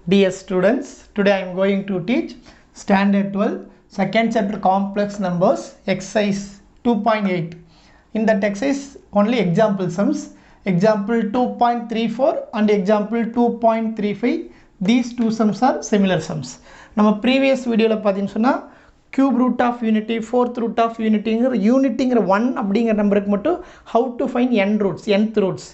Dear students, today I am going to teach Standard 12, second chapter complex numbers, exercise 2.8. In that exercise, only example sums, example 2.34 and example 2.35. These two sums are similar sums. நம்ம previous videoல பார்த்தீங்கன்னு சொன்னா cube root of unity, fourth root of unityங்கிற 1 அப்படிங்கிற நம்பருக்கு மட்டும் how to find nth roots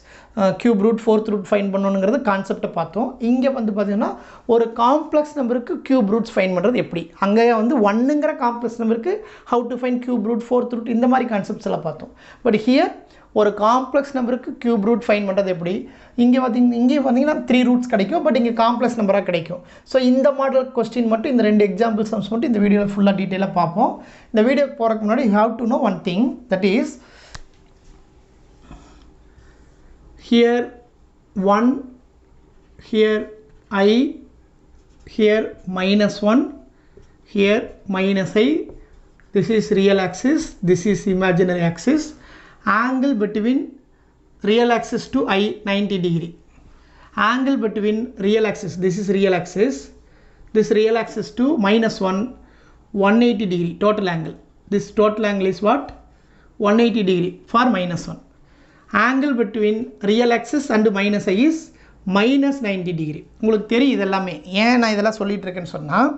cube root, fourth root find பண்ணணுங்கிறது கான்செப்டை பார்த்தோம். இங்கே வந்து பார்த்தீங்கன்னா ஒரு காம்ப்ளெக்ஸ் நம்பருக்கு cube roots ஃபைண்ட் பண்ணுறது எப்படி, அங்கே வந்து 1ங்கிற காம்ப்ளெக்ஸ் நம்பருக்கு how to find cube root, fourth root இந்த மாதிரி கான்செப்ட்ஸ் எல்லாம் பார்த்தோம். பட் ஹியர் ஒரு காம்ப்ளெக்ஸ் நம்பருக்கு cube root ஃபைண்ட் பண்ணுறது எப்படி, இங்கே பார்த்தீங்கன்னா 3 roots கிடைக்கும், பட் இங்கே காம்ப்ளெக்ஸ் நம்பராக கிடைக்கும். ஸோ இந்த மாடல் கொஸ்டின் மட்டும் இந்த 2 எக்ஸாம்பிள் சம்ஸ் மட்டும் இந்த வீடியோவில் ஃபுல்லாக டீட்டெயிலாக பார்ப்போம். இந்த வீடியோ போகிறதுக்கு முன்னாடி you have to know one thing, that is here 1, here I, here -1, here -I. This is real axis, this is imaginary axis. Angle between real axis to I 90 degree. Angle between real axis, this is real axis, this real axis to -1, 180 degree total angle. This total angle is what? 180 degree for -1. Angle between real axis and -I is -90 degree. உங்களுக்கு தெரியும் இதெல்லாமே. ஏன் நான் இதெல்லாம் சொல்லிட்டு இருக்கேன்னு சொன்னால்,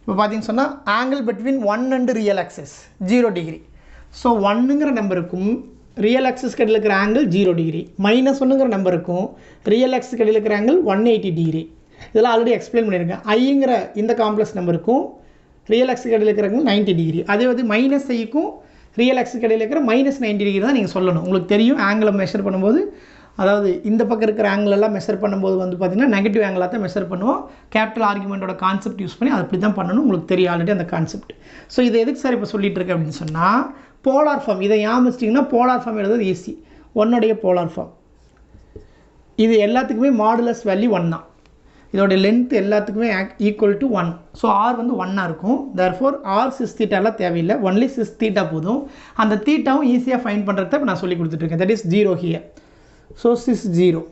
இப்போ பார்த்தீங்கன்னு சொன்னால் angle between 1 and real axis 0 degree. So 1ங்கிற நம்பருக்கும் ரியல் ஆக்சிஸ்க்கு இடையில் இருக்கிற ஆங்கிள் 0 டிகிரி, -1ங்கிற நம்பருக்கும் ரியல் ஆக்சிஸ்க்கு இடையில் இருக்கிற ஆங்கிள் 180 டிகிரி. இதெல்லாம் ஆல்ரெடி எக்ஸ்பிளைன் பண்ணியிருக்கேன். ஐங்கிற இந்த காம்ப்ளெக்ஸ் நம்பருக்கும் ரியல் ஆக்சிஸ்க்கு இடையில் இருக்கிற ஆங்கிள் 90 டிகிரி. அதே வந்து -ஐக்கும் ரியல் ஆக்சிஸ்க்கு இடையில் இருக்கிற -90 டிகிரி தான் நீங்கள் சொல்லணும். உங்களுக்கு தெரியும் ஆங்கிளை மெஷர் பண்ணும்போது, அதாவது இந்த பக்கம் இருக்கிற ஆங்கிள் எல்லாம் மெஷர் பண்ணும்போது வந்து பார்த்திங்கன்னா நெகட்டிவ் ஆங்கிளாக தான் மெஷர் பண்ணுவோம். கேபிட்டல் ஆர்குமெண்ட்டோட கான்செப்ட் யூஸ் பண்ணி அது அப்படி தான் பண்ணணும். உங்களுக்கு தெரியும் ஆல்ரெடி அந்த கான்செப்ட். ஸோ இதை எதுக்கு சார் இப்போ சொல்லிட்டு இருக்கேன் அப்படின்னு சொன்னால், போலார் ஃபார்ம் இதை ஞாபகம் போலார் ஃபார்ம் எழுதுறது ஈஸி. ஒன்னுடைய போலார் ஃபார்ம் இது எல்லாத்துக்குமே மாடுலஸ் வேல்யூ 1 தான். இதோடைய லென்த் எல்லாத்துக்குமே ஈக்குவல் டு 1. ஸோ ஆர் வந்து 1ஆக இருக்கும். தேர்ஃபோர் ஆர் சிஸ் தீட்டாலாம் தேவையில்லை, ஒன்லி சிஸ் தீட்டா போதும். அந்த தீட்டாவும் ஈஸியாக ஃபைண்ட் பண்ணுறத இப்போ நான் சொல்லி கொடுத்துட்ருக்கேன். That is 0 here. So cis 0.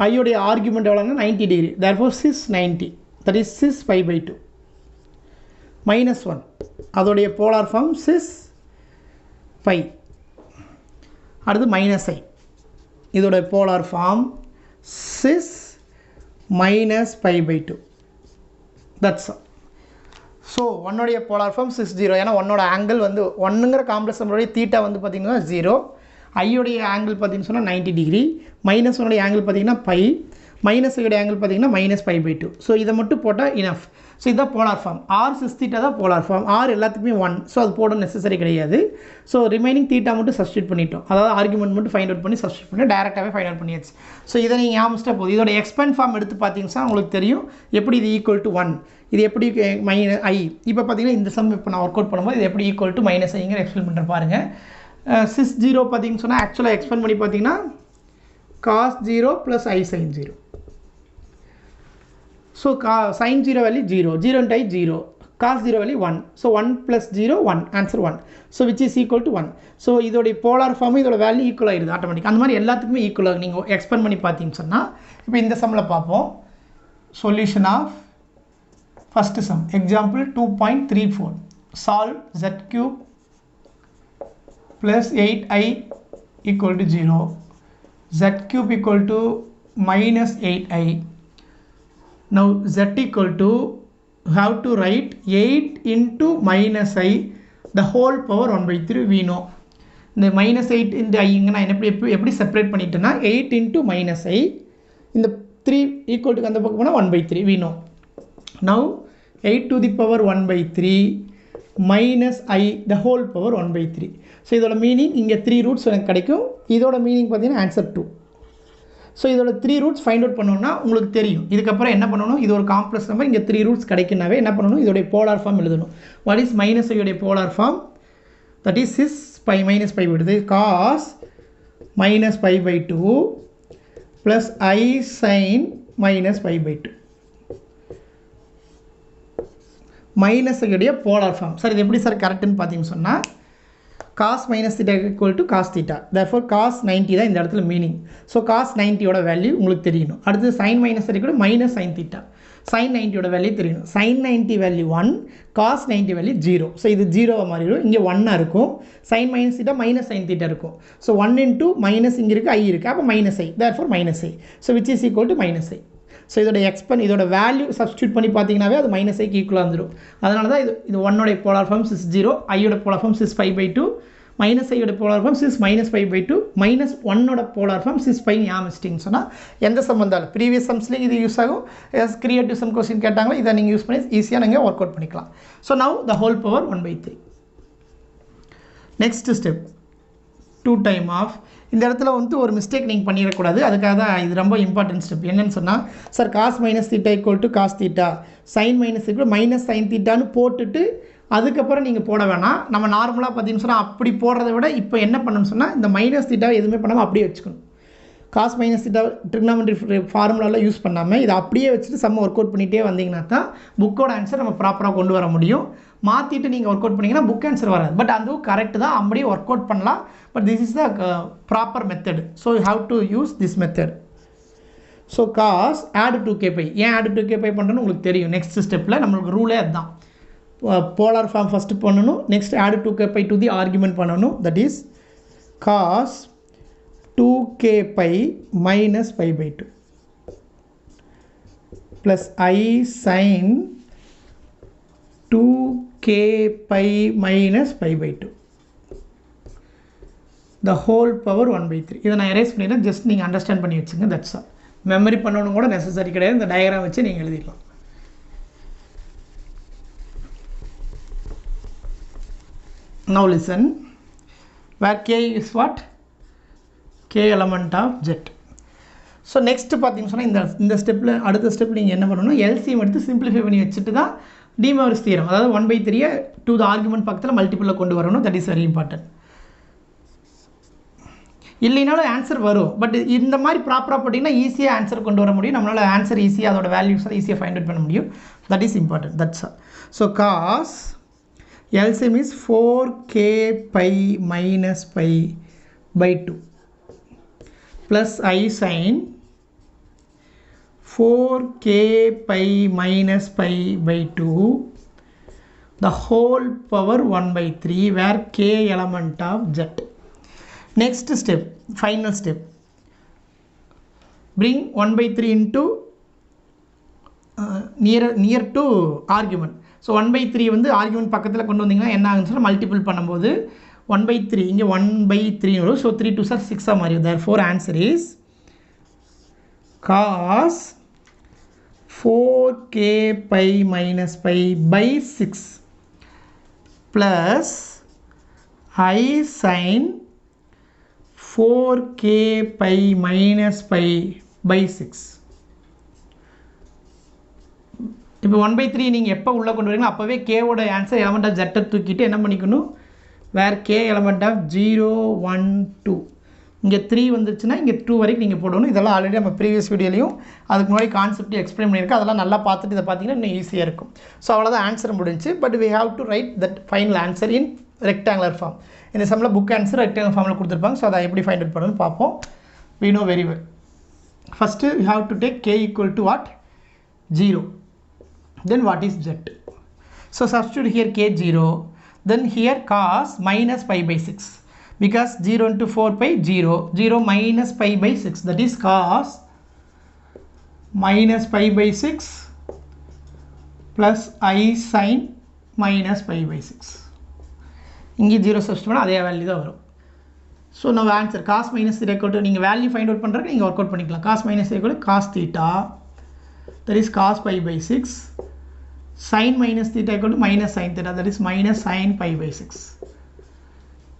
ஐயோடைய ஆர்குமெண்ட் எவ்வளோங்க? 90 degree. Therefore cis 90, that is cis 5/2. -1 அதோடைய போலார் ஃபார்ம் சிஸ் 5. அடுத்து -I இதோடைய polar form cis -5/2. That's all. So ஒன்னுடைய போலார் ஃபார்ம் சிஸ் 0. ஏன்னா ஒன்னோட ஆங்கிள் வந்து 1ங்கிற காம்ப்ளெக்ஸ் நம்பருடைய தீட்டா வந்து பார்த்திங்கன்னா 0. ஐயோடைய ஆங்கிள் பார்த்திங்கன்னு சொன்னால் 90 டிகிரி. -1உடைய ஆங்கிள் பார்த்திங்கன்னா π. -ஐயோடைய ஆங்கிள் பார்த்திங்கன்னா -5/2. ஸோ இதை மட்டும் போட்டால் இனஃப். ஸோ இதுதான் polar form. R cis theta தான் போலார் ஃபார்ம். ஆர் எல்லாத்துக்குமே 1. ஸோ அது போட நெசசரி கிடையாது. ஸோ ரிமைனிங் தீட்டா மட்டும் சப்ஸ்டியூட் பண்ணிட்டோம். அதாவது ஆர்குமெண்ட் மட்டும் ஃபைண்ட் அவுட் பண்ணி சப்ஸ்டியூட் பண்ணி டேரெக்டாகவே ஃபைண்ட் அவுட் பண்ணியாச்சு. ஸோ இதை நீங்கள் ஞாபகம் போதும். இதோட எக்ஸ்பேண்ட் ஃபார்ம் எடுத்து பார்த்தீங்கன்னா உங்களுக்கு தெரியும் எப்படி இது ஈக்குவல் டு 1, இது எப்படி -I. இப்போ பார்த்தீங்கன்னா இந்த சம் இப்போ நான் ஒர்க் அவுட் பண்ணும்போது இது எப்படி ஈக்குவல் டு -Iங்கிற எக்ஸ்பிளைன் பண்ணுற பாருங்கள். சிஸ் 0 பார்த்தீங்கன்னு சொன்னால் ஆக்சுவலாக எக்ஸ்பேண்ட் பண்ணி பார்த்தீங்கன்னா cos 0 + I sin 0. So sin 0 value 0, 0 into I 0, cos 0 value 1. So 1 + 0 1, answer 1. So which is equal to 1. So இதோடைய போலார் ஃபார்ம் இதோட வேல்யூ ஈக்குவல் ஆகிடுது ஆட்டோமேட்டிக். அந்த மாதிரி எல்லாத்துக்குமே ஈக்குவலாக நீங்கள் எக்ஸ்பேண்ட் பண்ணி பார்த்தீங்கன்னு சொன்னால், இப்போ இந்த சம்மில் பார்ப்போம். Solution of first sum example 2.34. Solve z³ + 8i = 0, z³ = -8i. Now z equal to, have to write 8 into -I the whole power 1/3. we know இந்த -8 into I இங்கே நான் எப்படி செப்பரேட் பண்ணிட்டேன்னா 8 into -I இந்த 3 ஈக்குவல் டு அந்த பக்கம் போனால் 1/3. we know. now 8 to the power 1/3 -I the whole power 1/3. So இதோட மீனிங் இங்கே 3 ரூட்ஸ் எனக்கு கிடைக்கும். இதோட மீனிங் பார்த்தீங்கன்னா ஆன்சர் 2. ஸோ இதோட 3 ரூட்ஸ் ஃபைண்ட் அவுட் பண்ணோன்னா உங்களுக்கு தெரியும். இதுக்கப்புறம் என்ன பண்ணணும், இது ஒரு காம்ப்ளெக்ஸ் நம்பர், இங்கே 3 ரூட்ஸ் கிடைக்குனாவே என்ன பண்ணணும், இதோடைய போலார் ஃபார்ம் எழுதணும். வாட் இஸ் -ஐயோடைய polar form? That is cis π -π/2 cos -π/2 + I sin -π/2. -ஐயோடைய போலார் ஃபார்ம். சார் இது எப்படி சார் கரெக்டுன்னு பார்த்தீங்கன்னு சொன்னால், cos minus theta equal to cos theta. Therefore cos 90 தான் இந்த இடத்துல மீனிங். ஸோ cos 90 ஓட வேல்யூ உங்களுக்கு தெரியணும். அடுத்து sin minus theta equal to minus sin theta. sin 90 ஓட வேல்யூ தெரியணும். sin 90 value 1, cos 90 value 0. So இது 0 மாறிடும். இங்கே 1 இருக்கும். sin minus theta minus sin theta இருக்கும். ஸோ 1 into minus இங்கே இருக்குது, i இருக்குது. அப்போ minus i. Therefore minus i. So which is equal to minus i. So இதோட இதோட வேல்யூ சப்ஸ்டியூட் பண்ணி பார்த்தீங்கன்னாவே அது மைனஸ் ஐக்கு ஈக்குவலாக வந்துடும். அதனால தான் இது 1 போலார் ஃபார்ம் இஸ் 0, ஐயோட போலார் ஃபார்ம் இஸ் 5/2, மைனஸ் ஐயோட polar form is -5/2, minus 1 polar form is 5 ஞாபகம் வச்சிட்டிங்கன்னு சொன்னால் எந்த சம் வந்தாலும் ப்ரீவியஸ் சம்ஸ்லேயும் இது யூஸ் ஆகும். கிரியேட்டிவ் சம் கொஸ்டின் கேட்டாங்களோ இதை நீங்கள் யூஸ் பண்ணி ஈஸியாக நீங்கள் ஒர்க் அவுட் பண்ணிக்கலாம். So now the whole power 1/3. Next step 2 time of. இந்த இடத்துல வந்து ஒரு மிஸ்டேக் நீங்கள் பண்ணிடக்கூடாது. அதுக்காக தான் இது ரொம்ப இம்பார்ட்டன்ட் ஸ்டெப். என்னென்னு சொன்னால் sir cos minus theta equal to cos theta, sin minus equal to minus sin thetaன்னு போட்டுட்டு அதுக்கப்புறம் நீங்கள் போட வேணாம். நம்ம நார்மலாக பார்த்தீங்கன்னு சொன்னால் அப்படி போடுறத விட இப்போ என்ன பண்ணணும்னு சொன்னால் இந்த மைனஸ் தீட்டாவை எதுவுமே பண்ணாமல் அப்படியே வச்சுக்கணும். cos minus theta ட்ரிக்னாமெட்ரி ஃபார்முலாவில் யூஸ் பண்ணாமல் இதை அப்படியே வச்சுட்டு சம் ஒர்க் அவுட் பண்ணிகிட்டே வந்தீங்கன்னா தான் புக்கோட ஆன்சர் நம்ம ப்ராப்பராக கொண்டு வர முடியும். மாற்றிட்டு நீங்கள் ஒர்க் அவுட் பண்ணிங்கன்னா புக் ஆன்சர் வராது. பட் அதுவும் கரெக்ட் தான், அப்படியே ஒர்க் அவுட் பண்ணலாம். But this is the proper method. So you have to use this method. So cos add 2k pi. ஏன் add 2k pi பண்ணுறோன்னு உங்களுக்கு தெரியும். நெக்ஸ்ட் ஸ்டெப்பில் நம்மளுக்கு ரூலே அதுதான். போலார் ஃபார்ம் ஃபஸ்ட்டு பண்ணணும், next add 2k pi to the argument பண்ணணும். That is cos 2k pi minus pi/2 plus I sin 2k pi minus pi/2 the whole power 1/3. இதை நான் எரேஸ் பண்ணிடுறேன். ஜஸ்ட் நீங்கள் அண்டர்ஸ்டாண்ட் பண்ணி வச்சுங்க. That's all. மெமரி பண்ணணும் கூட நெசசரி கிடையாது. இந்த டயக்ராம் வச்சு நீங்கள் எழுதிக்கலாம். Now listen, where k is what? K element of z. So next பார்த்தீங்கன்னு சொன்னால் இந்த ஸ்டெப்பில் அடுத்த ஸ்டெப்பில் நீங்கள் என்ன பண்ணணும், எல்சிஎம் எடுத்து சிம்பிளிஃபை பண்ணி வச்சுட்டு தான் டி மார்கன்ஸ் தியரம், அதாவது 1/3 டு த ஆர்குமெண்ட் பக்கத்தில் மல்டிபிளில் கொண்டு வரணும். That is very important. இல்லைனாலும் ஆன்சர் வரும். பட் இந்த மாதிரி ப்ராப்பராக போட்டிங்கன்னா ஈஸியாக ஆன்சர் கொண்டு வர முடியும். நம்மளால் ஆன்சர் ஈஸியாக அதோட வேல்யூஸ் ஈஸியாக ஃபைண்ட் அவுட் பண்ண முடியும். That is important. That's all. So cos LCM is 4k pi minus pi/2 plus I sin 4k pi minus pi/2 the whole power 1/3 where k element of z. Next step, final step, bring 1/3 into near to argument. So 1/3 வந்து argument பக்கத்தில் கொண்டு வந்தீங்கன்னா என்ன ஆகுன்னு சொன்னால் multiple பண்ணும்போது 1/3 இங்கே 1/3 வரும். ஸோ 3 2 சார் 6 மாறிடும். therefore answer is cos 4k pi minus pi/6 plus I sin 4k pi minus pi/6. இப்போ 1/3 நீங்கள் எப்போ உள்ளே கொண்டு வரீங்களோ அப்போவே கேவோட ஆன்சர் எலமெண்ட் ஆஃப் ஜெட்டை தூக்கிட்டு என்ன பண்ணிக்கணும், வேர் கே எலமெண்ட் ஆஃப் 0 1 2 இங்கே 3 வந்துச்சுன்னா இங்கே 2 வரைக்கும் நீங்கள் போடணும். இதெல்லாம் ஆல்ரெடி நம்ம ப்ரீவியஸ் வீடியோலையும் அதுக்கு முன்னாடி கான்செப்ட் எக்ஸ்பிளைன் பண்ணியிருக்கோம். அதெல்லாம் நல்லா பார்த்துட்டு இதை பார்த்தீங்கன்னா இன்னும் ஈஸியாக இருக்கும். ஸோ அவ்வளோதான் ஆன்சர் முடிஞ்சு. But we have to write that final answer in rectangular form. இந்த சம்மில் புக் ஆன்சர் ரெக்டாங்குலர் ஃபார்மில் கொடுத்துருப்பாங்க. ஸோ அதை எப்படி ஃபைண்ட் அவுட் பண்ணணும்னு பார்ப்போம். we know very well. First we have to take k equal to what? 0. Then what is z? So substitute here k 0, then here cos minus pi/6, because 0 into 4 pi 0, 0 minus pi/6, that is cos minus pi/6 plus I sin minus pi/6. இங்கே 0 substitute பண்ணால் அதே value தான் வரும். So நம்ம answer cos minus theta equal to நீங்கள் value find out பண்ணுறதுக்கு நீங்கள் work out பண்ணிக்கலாம். cos minus theta equal to cos theta, that is cos pi/6, sin minus theta equal to minus sin theta, that is minus sin pi/6.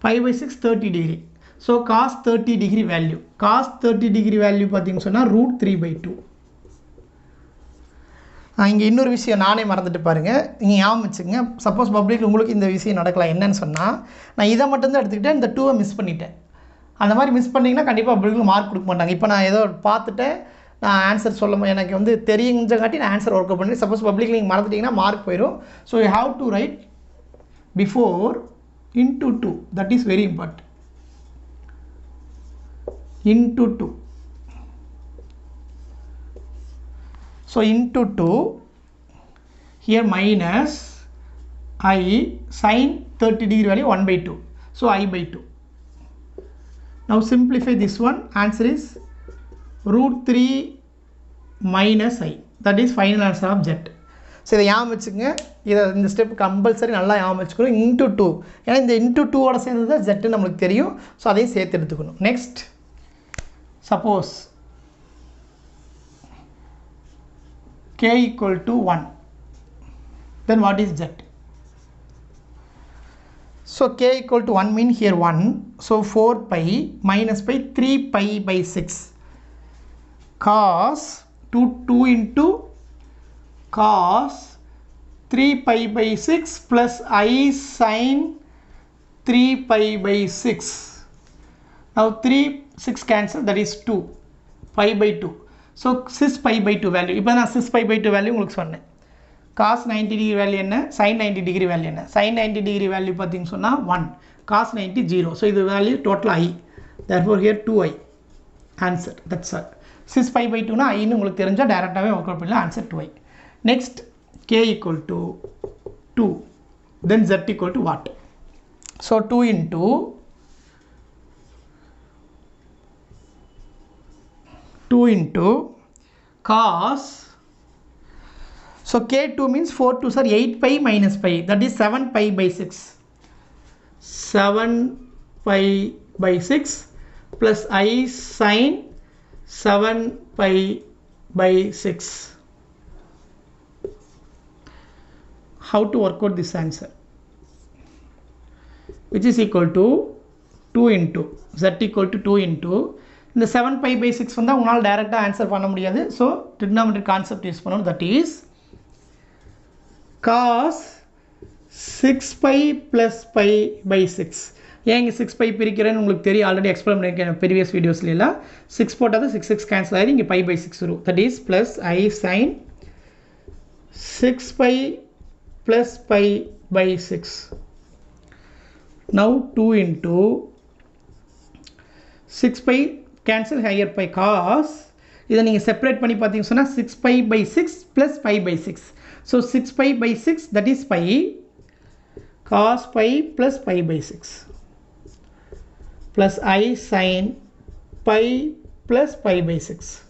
pi/6 30 degree. So cos 30 degree value, cos 30 degree value பார்த்தீங்கன்னு சொன்னால் √3/2. இங்கே இன்னொரு விஷயம் நானே மறந்துட்டு பாருங்கள், நீங்கள் ஞாபகம் வச்சுங்க. சப்போஸ் பப்ளிக் உங்களுக்கு இந்த விஷயம் நடக்கலாம். என்னன்னு சொன்னால் நான் இதை மட்டும்தான் எடுத்துக்கிட்டேன், இந்த 2 மிஸ் பண்ணிட்டேன். அந்த மாதிரி மிஸ் பண்ணிங்கன்னா கண்டிப்பாக பப்ளிக் மார்க் கொடுக்க மாட்டாங்க. இப்போ நான் ஏதோ பார்த்துட்டேன், நான் ஆன்சர் சொல்ல எனக்கு வந்து தெரியுங்காட்டி நான் ஆன்சர் ஒர்க் அவுட் பண்ணி, சப்போஸ் பப்ளிக் நீங்கள் மறந்துட்டிங்கன்னா மார்க் போயிடும். So you have to right before into 2, that is very important, into 2. So into 2, here minus I sin 30 degree value 1 by 2, so I by 2. Now simplify this one, answer is root 3 minus I, that is final answer of Z. So இதை ஞாபகம் வச்சுக்கோங்க, இதை இந்த step compulsory நல்லா ஞாபகம் வச்சுக்கணும். Into 2, ஏன்னா இந்த இன்ட்டு 2ஓட சேர்ந்து தான் Z நம்மளுக்கு தெரியும். ஸோ அதையும் சேர்த்து எடுத்துக்கணும். Next, suppose k equal to 1, then what is Z? So k equal to 1 mean here 1, so 4 pi minus pi 3 pi by 6 cos 2 into cos 3 pi by 6 plus I sin 3 pi by 6. Now 3 6 cancel, that is 2 pi by 2. So 6 pi by 2 value, இப்போ நான் 6 pi by 2 value உங்களுக்கு சொன்னேன். cos 90 degree value என்ன, sin 90 degree value என்ன. sin 90 degree value பார்த்தீங்க சொன்னா 1, cos 90 0. So இது value total I, therefore here 2I answer, that's all. 6 pi by 2 னா I ன்னு உங்களுக்கு தெரிஞ்சா டைரக்டாவே work out பண்ணலாம், answer 2I. Next, k equal to 2, then Z equal to what? So 2 into 2 into cos, so k2 means 4 2s are 8 pi minus pi, that is 7 pi by 6, 7 pi by 6 plus I sin 7 pi by 6. How to work out this answer, which is equal to 2 into Z equal to 2 into இந்த 7 pi by 6 வந்தால் உங்களால் டைரெக்டாக answer பண்ண முடியாது. So trigonometry concept use பண்ணணும், that is cos 6 pi plus pi by 6. ஏன் இங்கே 6 pi பிரிக்கிறேன்னு உங்களுக்கு தெரியும், ஆல்ரெடி எக்ஸ்பிளைன் பண்ணியிருக்கேன் ப்ரீவியஸ் வீடியோஸ்லாம். 6 போட்டால் 6 6 கேன்சல் ஆகிடும், இங்கே pi by 6 வரும், that is plus I sin 6 pi plus pi by 6. Now 2 into 6 pi cancel higher pi cos, இதை நீங்கள் செப்பரேட் பண்ணி பார்த்தீங்க சொன்னால் 6 pi by 6 plus pi by 6. So 6 pi by 6, that is pi, cos pi plus pi by 6 plus I sin pi plus pi by 6.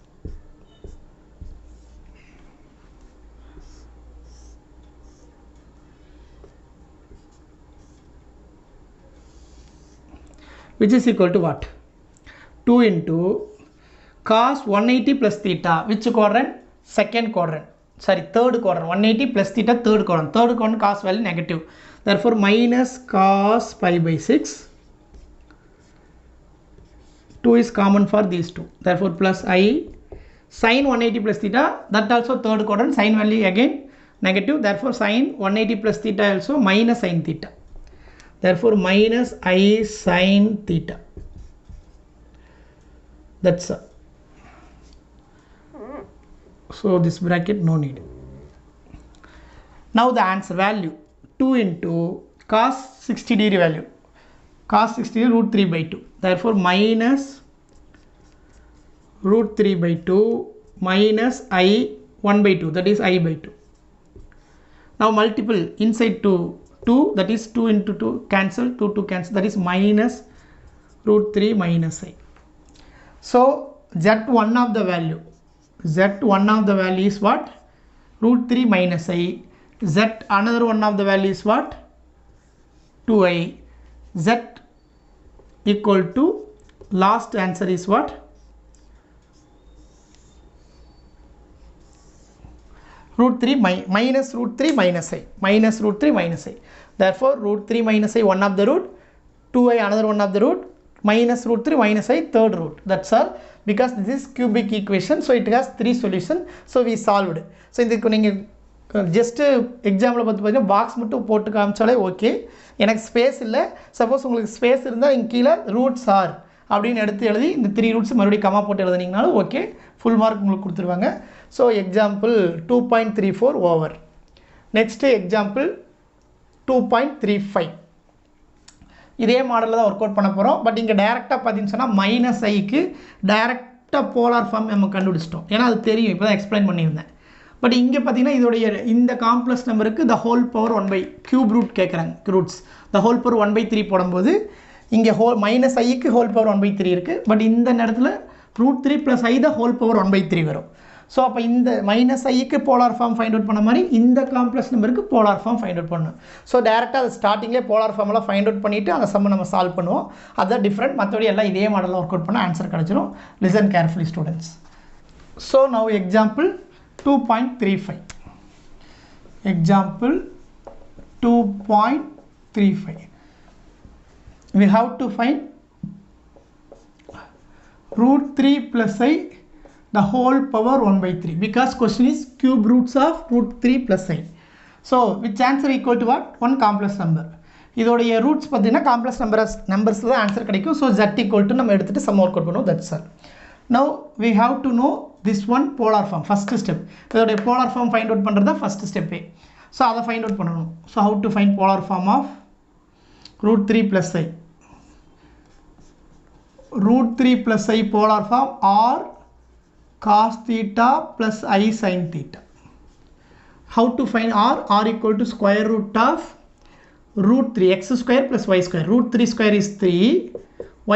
Which is equal to what? 2 into cos 180 plus theta, which quadrant? Second quadrant, sorry third quadrant. 180 plus theta third quadrant, third quadrant cos value negative, therefore minus cos pi by 6. 2 is common for these two, therefore plus I sin 180 plus theta, that also third quadrant, sin value again negative, therefore sin 180 plus theta also minus sin theta, therefore minus I sin theta. That's all. So this bracket no need. Now the answer value 2 into cos 60 degree value, cos 60 degree root 3 by 2, therefore minus root 3 by 2 minus I 1 by 2, that is I by 2. Now multiple inside 2, that is 2 into 2 cancel, 2 cancel, that is minus root 3 minus I. So Z1 of the value, Z1 of the value is what? Root 3 minus I. Z another one of the value is what? 2I. Z equal to last answer is what? Root 3 minus root 3 minus I, minus root 3 minus I. Therefore root 3 minus I one of the root, 2I another one of the root, minus root 3 minus I third root, that's all, because this is cubic equation, so it has 3 solutions, so we solved. So இதுக்கு நீங்கள் just example பார்த்து பார்த்தீங்கன்னா box மட்டும் போட்டு காமிச்சாலே okay. எனக்கு space இல்லை, suppose உங்களுக்கு space இருந்தால் இங்கே கீழே ரூட்ஸ் ஆர் அப்படின்னு எடுத்து எழுதி இந்த 3 ரூட்ஸ் மறுபடியும் கமா போட்டு எழுதுனீங்கனாலும் ஓகே, ஃபுல் மார்க் உங்களுக்கு கொடுத்துருவாங்க. So example 2.34 over. Next example 2.35. இதே மாடலில் தான் ஒர்க் அவுட் பண்ண போகிறோம். பட் இங்கே டேரெக்டாக பார்த்தீங்கன்னு சொன்னால் மைனஸ் ஐக்கு டேரெக்டாக போலார் ஃபார்ம் நம்ம கண்டுபிடிச்சிட்டோம். ஏன்னா அது தெரியும், இப்போ தான் எக்ஸ்பிளைன் பண்ணியிருந்தேன். பட் இங்கே பார்த்தீங்கன்னா இதோடைய இந்த காம்ப்ளெக்ஸ் நம்பருக்கு the whole power 1 by cube root கேட்குறாங்க. ரூட்ஸ் த ஹோல் பவர் 1/3 போடும்போது இங்கே மைனஸ் ஐக்கு ஹோல் பவர் 1/3 இருக்குது. பட் இந்த நேரத்தில் √3 + i த ஹோல் பவர் 1/3 வரும். ஸோ அப்போ இந்த மைனஸ் ஐக்கு போலார் ஃபார்ம் ஃபைண்ட் அவுட் பண்ண மாதிரி இந்த காம்ப்ளெக்ஸ் நம்பருக்கு போலார் ஃபார்ம் ஃபைண்ட் அவுட் பண்ணணும். ஸோ டேரெக்டாக அது ஸ்டார்டிங்லேயே போலார் ஃபார்மெல்லாம் ஃபைண்ட் அவுட் பண்ணிவிட்டு அந்த சம்மை நம்ம சால்வ் பண்ணுவோம். அதுதான் டிஃப்ரெண்ட். மற்றபடி எல்லாம் இதே மாடலில் ஒர்க் அவுட் பண்ண ஆன்சர் கிடச்சிரும். Listen carefully students. So now example 2.35. Example 2.35. We have to find √3 + i the whole power 1/3 because question is cube roots of √3 + i. So which answer equal to what? One complex number. இதோடைய roots பார்த்தீங்கன்னா complex நம்பர்ஸில் தான் answer கிடைக்கும். So z equal to நம்ம எடுத்துகிட்டு some work out பண்ணுவோம். That's all. Now we have to know this one polar form. First step. இதோடைய polar form find out பண்ணுறது தான் first step. ஸோ அதை ஃபைண்ட் அவுட் பண்ணணும். So how to find polar form of √3 + i. √3 + i polar form r cos theta plus I sin theta. How to find r? R equal to square root of √3 x square plus y square. √3 square is 3,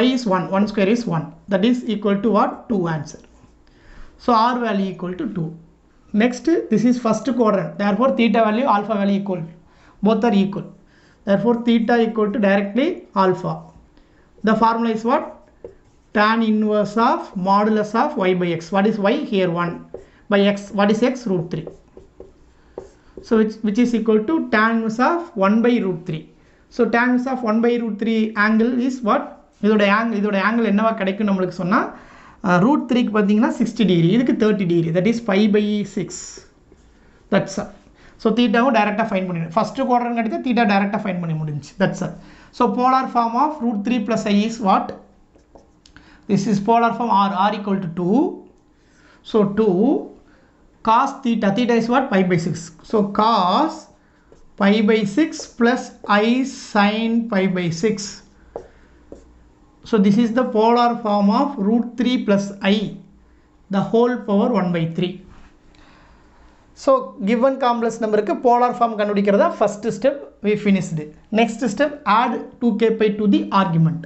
y is 1, 1 square is 1. That is equal to what? 2 answer. So r value equal to 2. Next, this is first quadrant. Therefore, theta value, alpha value equal. Both are equal. Therefore, theta equal to directly alpha. The formula is what? Tan inverse of modulus of y by x. What is y? Here 1 by x. What is x? √3. So which is equal to tan inverse of 1 by √3. So tan inverse of 1 by √3 angle is what? இதோட angle என்னவா கிடைக்கும் நம்மளுக்கு சொன்னா √3க்கு பார்த்தீங்கன்னா 60 degree, இதுக்கு 30 degree. That is 5/6. That's all. So தீட்டாவும் டைரக்டா find பண்ணிடணும். First quadrant எடுத்து தீட்டா டைரக்டா ஃபைண்ட் பண்ணி முடிஞ்சு. That's all. So polar form of √3 + i is what? This is polar form r equal to 2. So 2 cos theta, theta is what? Pi/6. So cos pi/6 plus I sin pi/6. So this is the polar form of √3 + i the whole power 1/3. So given complex number ku polar form kandudikiradha first step we finished. Next step, add 2k pi to the argument.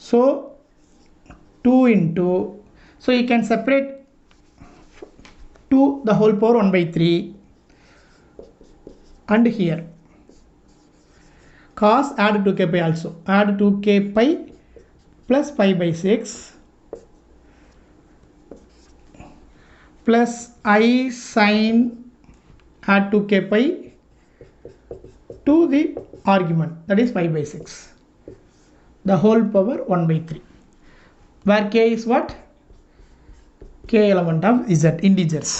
So 2 into, so you can separate 2 the whole power 1/3 and here cos, add 2k pi also, add 2k pi plus pi/6 plus I sin, add 2k pi to the argument, that is pi/6, the whole power 1/3, where k is what? K element of z, integers.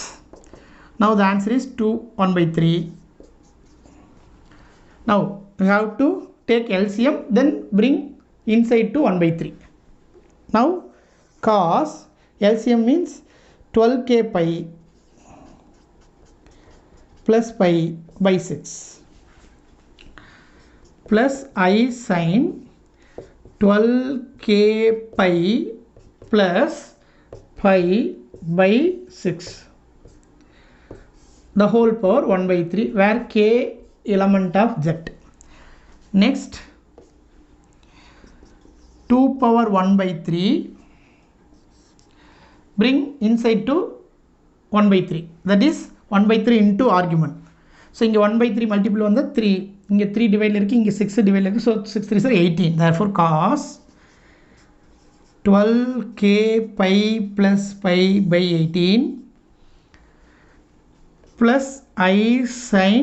Now the answer is 2 1/3. Now we have to take LCM, then bring inside to 1/3. Now cos, LCM means 12k pi plus pi/6 plus I sin 12k pi plus pi/6 the whole power 1/3, where k element of z. Next 2 power 1/3 bring inside to 1/3, that is 1/3 into argument. So இங்க 1/3 multiple வந்து 3, இங்க 3 டிவைட்ல இருக்கு, இங்க 6 டிவைட்ல இருக்கு. So 6 3 are 18. Therefore cos 12k pi plus pi/18 plus I sin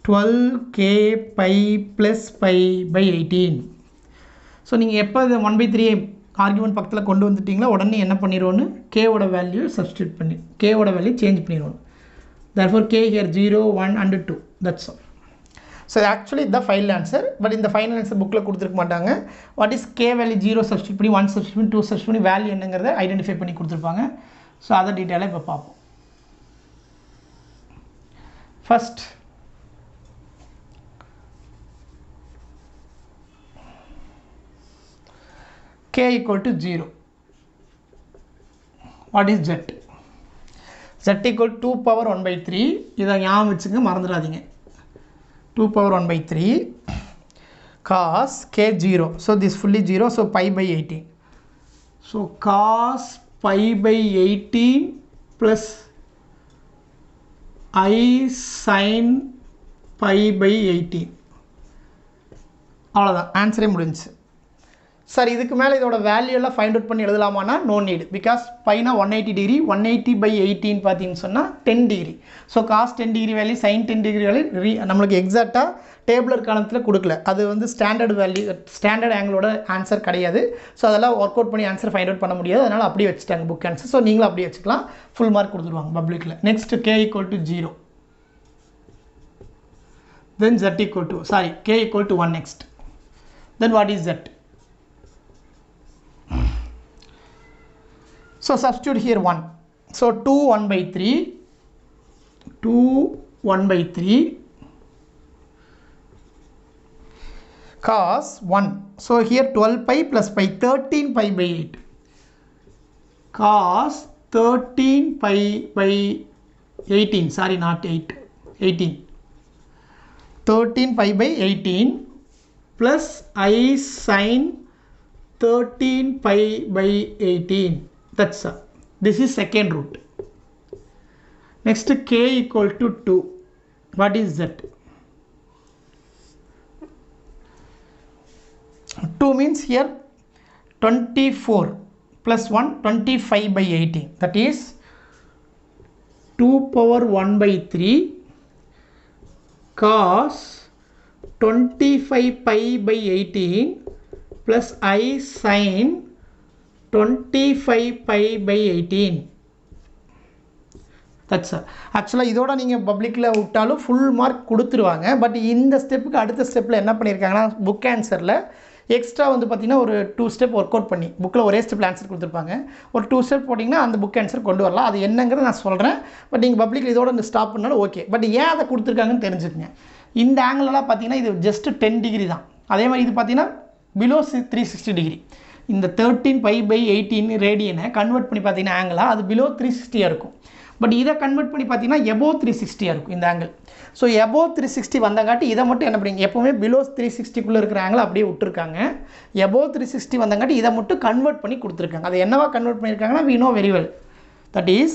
12k pi plus pi/18. So நீங்கள் எப்போ இது 1/3 argument பக்கத்தில் கொண்டு வந்துட்டிங்களா உடனே என்ன பண்ணிடுவோன்னு கேவோட வேல்யூ சப்ஸ்டியூட் பண்ணி கேவோட வேல்யூ சேஞ்ச் பண்ணிடுவோம். therefore k here 0 1 and 2, that's all. So actually the final answer, but in the final answer bookல கொடுத்துருக்க மாட்டாங்க. what is k value 0 substitute பண்ணி 1 சப்ஸ்டியூட் பண்ணி 2 சப்ஸ்டியூட் பண்ணி வேல்யூ என்னங்கிறத ஐடென்டிஃபை பண்ணி கொடுத்துருப்பாங்க. ஸோ அதை டீட்டெயிலாக இப்போ பார்ப்போம். First k equal to 0. What is z? Z equal to 2 power 1 by 3. இதை ஞாபகம் வச்சுங்க, மறந்துடாதீங்க. 2 power 1 by 3 cos k 0. So this fully 0. So pi by 18. So cos pi by 18 plus I sin pi by 18. அவ்வளோதான், ஆன்சரே முடிஞ்சு. Sir இதுக்கு மேலே இதோட value எல்லாம் ஃபைண்ட் அவுட் பண்ணி எழுதலாமான்னா நோ நீட். பிகாஸ் பைனா 180 டிகிரி, 180 by 18 பார்த்தீங்கன்னு சொன்னால் 10 degree. So cos 10 degree value, sine 10 degree value நம்மளுக்கு எக்ஸாக்டாக டேபிளர் காலத்தில் கொடுக்கல. அது வந்து ஸ்டாண்டர்ட் வேல்யூ, ஸ்டாண்டர்ட் ஆங்கிளோட ஆன்சர் கிடையாது. ஸோ அதெல்லாம் ஒர்க் அவுட் பண்ணி ஆன்சர் ஃபைண்ட் அவுட் பண்ண முடியாது. அதனால் அப்படியே வச்சுட்டாங்க புக் ஆன்சர். ஸோ நீங்களும் அப்படியே வச்சுக்கலாம், ஃபுல் மார்க் கொடுத்துருவாங்க பப்ளிக்கில். Next k equal to 0. Then z equal to, sorry, k equal to 1 next. Then what is z? So substitute here 1. So 2 1 by 3, 2 1 by 3 cos 1. So here 12 pi plus pi, 13 pi by 8. Cos 13 pi by 18. Sorry, not 8. 18. 13 pi by 18 plus I sin 13 pi by 18. That's all. This is second root. Next k equal to 2. What is that? 2 means here 24 plus 1, 25 by 18. That is 2 power 1 by 3 cos 25 pi by 18 plus I sin 25 pi by 18. That's all. ஆக்சுவலாக இதோட நீங்கள் பப்ளிக்கில் விட்டாலும் full mark கொடுத்துருவாங்க. But இந்த ஸ்டெப்புக்கு அடுத்த ஸ்டெப்பில் என்ன பண்ணியிருக்காங்கன்னா புக் ஆன்சரில் எக்ஸ்ட்ரா வந்து பார்த்திங்கன்னா ஒரு 2 ஸ்டெப் ஒர்க் அவுட் பண்ணி புக்கில் ஒரே ஸ்டெப்பில் ஆன்சர் கொடுத்துருப்பாங்க. ஒரு 2 ஸ்டெப் போட்டிங்கன்னா அந்த புக் ஆன்சர் கொண்டு வரலாம். அது என்னங்கிறத நான் சொல்கிறேன். பட் நீங்கள் பப்ளிக்கில் இதோட இந்த ஸ்டாப் பண்ணாலும் ஓகே. பட் ஏன் அதை கொடுத்துருக்காங்கன்னு தெரிஞ்சுக்கங்க. இந்த ஆங்கிளெலாம் பார்த்தீங்கன்னா இது ஜஸ்ட் 10 டிகிரி தான். அதே மாதிரி இது பார்த்தீங்கன்னா பிலோ 360 டிகிரி. இந்த 13 pi by 18 ரேடியனை கன்வெர்ட் பண்ணி பார்த்தீங்கன்னா ஆங்கிளாக அது பிலோ 360 இருக்கும். பட் இதை கன்வெர்ட் பண்ணி பார்த்தீங்கன்னா எபோவ் 360 இருக்கும் இந்த ஆங்கிள். ஸோ எபோவ் 360 வந்தங்காட்டி இதை மட்டும் என்ன பண்ணிங்க, எப்போவுமே பிலோ 360 இருக்கிற ஆங்கிள் அப்படியே விட்டுருக்காங்க. எபோவ் 360 வந்தங்காட்டி இதை மட்டும் கன்வெர்ட் பண்ணி கொடுத்துருக்காங்க. அது என்னவா கன்வெர்ட் பண்ணியிருக்காங்கன்னா we know very well. That is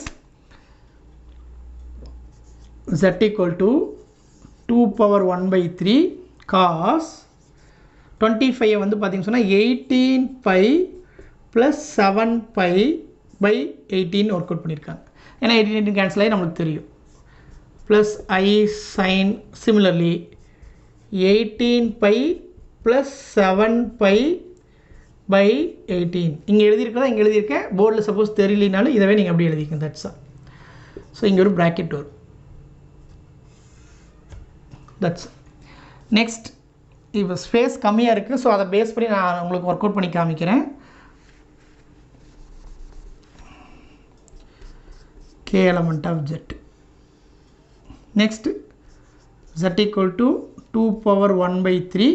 z equal to 2 power 1 by 3 cos 25 வந்து பார்த்தீங்கன்னு சொன்னால் 18 pi plus 7 pi by 18 work out பண்ணியிருக்காங்க. ஏன்னா 18 கேன்சல் ஆகி நம்மளுக்கு தெரியும். Plus I sin similarly 18 pi plus 7 pi by 18. இங்கே எழுதியிருக்கதா இங்கே எழுதியிருக்கேன். போர்டில் சப்போஸ் தெரியலனாலும் இதவே நீங்கள் அப்படி எழுதிக்கங்க. That's all. ஸோ இங்கே ஒரு ப்ராக்கெட் வரும். That's next. இப்போ ஸ்பேஸ் கம்மியாக இருக்குது. ஸோ அதை பேஸ் பண்ணி நான் உங்களுக்கு ஒர்க் அவுட் பண்ணி காமிக்கிறேன். k element of z. Next z equal to 2 power 1 by 3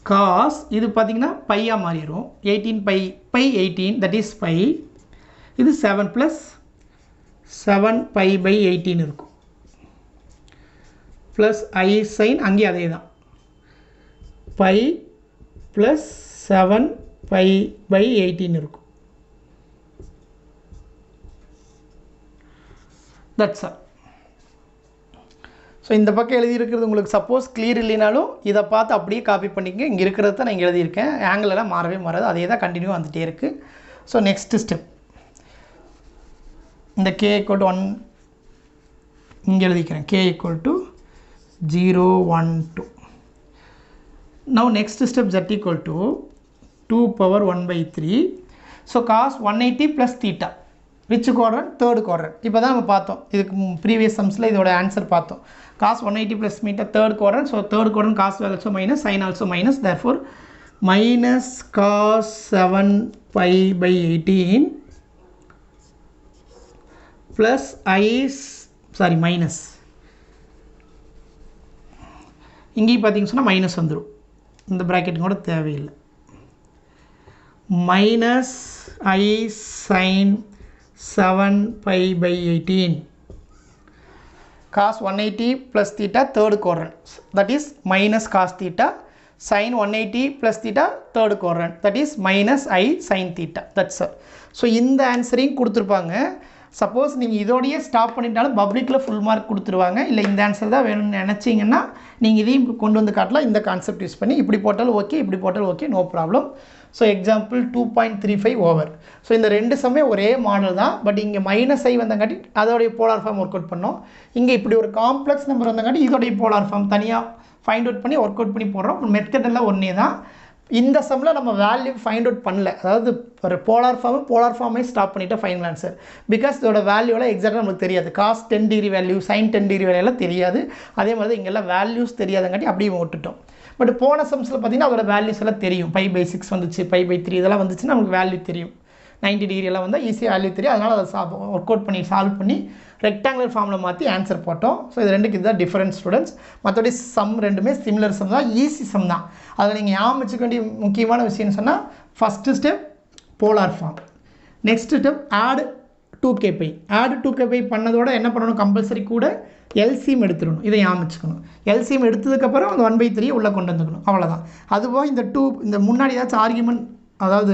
cos இது பார்த்தீங்கன்னா பையாக மாறிடும். 18 pi 18 that is pi. இது 7 plus 7 pi by 18 இருக்கும். ப்ளஸ் I sin அங்கே அதே தான் pi plus 7 pi by 18 இருக்கும். That's all. ஸோ இந்த பக்கம் எழுதியிருக்கிறது உங்களுக்கு சப்போஸ் கிளியர் இல்லைனாலும் இதை பார்த்து அப்படியே காப்பி பண்ணிக்கங்க. இங்கே இருக்கிறத தான் நான் இங்கே எழுதியிருக்கேன். ஆங்கிளெல்லாம் மாறவே மாறாது, அதே தான் கண்டினியூ வந்துகிட்டே இருக்குது. ஸோ நெக்ஸ்ட் ஸ்டெப் இந்த k equal to 1 இங்கே எழுதிக்கிறேன். k equal to 0 1 2. Now next step z equal to 2 power 1 by 3. So cos 180 plus theta. Which quadrant? Third quadrant. இப்போ தான் நம்ம பார்த்தோம். இதுக்கு ப்ரீவியஸ் சம்ஸில் இதோட ஆன்சர் பார்த்தோம். cos 180 plus theta third quadrant. So third quadrant cos also minus, sin also minus. Therefore minus cos 7 pi by 18 plus minus. இங்கேயும் பார்த்தீங்கன்னு சொன்னால் மைனஸ் வந்துடும். இந்த ப்ராக்கெட் கூட தேவையில்லை. minus I sin 7pi/18 cos 180 plus theta third quadrant, that is minus cos theta, sin 180 plus theta third quadrant, that is minus I sin theta. That's all. So இந்த ஆன்சரையும் கொடுத்துருப்பாங்க. Suppose நீங்கள் இதோடையே stop பண்ணிட்டாலும் பப்ளிக்கில் full mark கொடுத்துருவாங்க. இல்லை இந்த answer தான் வேணும்னு நினச்சிங்கன்னா நீங்கள் இதையும் கொண்டு வந்து காட்டலாம். இந்த கான்செப்ட் யூஸ் பண்ணி இப்படி போட்டாலும் ஓகே, இப்படி போட்டாலும் okay, no problem. So example 2.35 over. So இந்த ரெண்டு சமே ஒரே மாடல் தான். பட் இங்கே மைனஸ் ஐ வந்தங்காட்டி அதோடைய போலார் ஃபார்ம் ஒர்க் அவுட் பண்ணோம். இங்கே இப்படி ஒரு காம்ப்ளெக்ஸ் நம்பர் வந்தங்காட்டி இதோடைய போலார் ஃபார்ம் தனியாக ஃபைண்ட் அவுட் பண்ணி ஒர்க் அவுட் பண்ணி போடுறோம். மெத்தட் எல்லாம் ஒன்றே தான். இந்த சம்மில் நம்ம வேல்யூ ஃபைண்ட் அவுட் பண்ணல. அதாவது ஒரு போலார் ஃபார்மை ஸ்டாப் பண்ணிவிட்டு ஃபைனல் ஆன்சர். பிகாஸ் இதோட வேல்யூலாம் எக்ஸாக்டாக நமக்கு தெரியாது. Cos 10 degree value, sine 10 degree value எல்லாம் தெரியாது. அதே மாதிரி தான் இங்கெல்லாம் வேல்யூஸ் தெரியாதங்காட்டி அப்படியே விட்டுட்டோம். பட் போன சம்ஸில் பார்த்தீங்கன்னா அதோட வேல்யூஸ் எல்லாம் தெரியும். π/6 வந்துச்சு, π/3 இதெல்லாம் வந்துச்சுன்னா நமக்கு வேல்யூ தெரியும். 90 டிகிரி எல்லாம் வந்தால் ஈஸியாக வேல்யூ தெரியும். அதனால் அதை ஒர்க் அவுட் பண்ணி சால்வ் பண்ணி ரெக்டாங்குலர் ஃபார்மில் மாற்றி ஆன்சர் போட்டோம். ஸோ இது ரெண்டுக்கு இதுதான் டிஃபரன்ஸ் ஸ்டூடெண்ட்ஸ். மற்றபடி சம் ரெண்டுமே சிமிலர் சம் தான், ஈஸி சம் தான். அதில் நீங்கள் ஞாபகம் வச்சுக்க வேண்டிய முக்கியமான விஷயம்னு சொன்னால் first step polar form, next step add 2kπ. Add 2kπ பண்ணதோட என்ன பண்ணணும், கம்பல்சரி கூட எல்சிஎம் எடுத்துடணும். இதை ஞாபகம் வச்சுக்கணும். எல்சிஎம் எடுத்ததுக்கப்புறம் அந்த 1/3 உள்ளே கொண்டு வந்துக்கணும். அவ்வளோதான். அதுபோல் இந்த முன்னாடி ஏதாச்சும் ஆர்குமெண்ட், அதாவது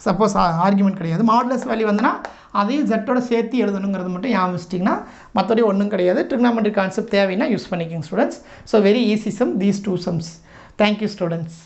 சப்போஸ் ஆர்குமெண்ட் கிடையாது, மாடுலஸ் வேல்யூ வந்தனா அதையும் ஜெட்டோட சேர்த்து எழுதணுங்கிறது மட்டும் ஞாபகம் வச்சிட்டிங்கன்னா மற்றபடி ஒன்றும் கிடையாது. ட்ரிக்னாமெட்ரி கான்செப்ட் தேவைன்னா யூஸ் பண்ணிக்கோங்க students. So very easy sum, these 2 sums. Thank you students.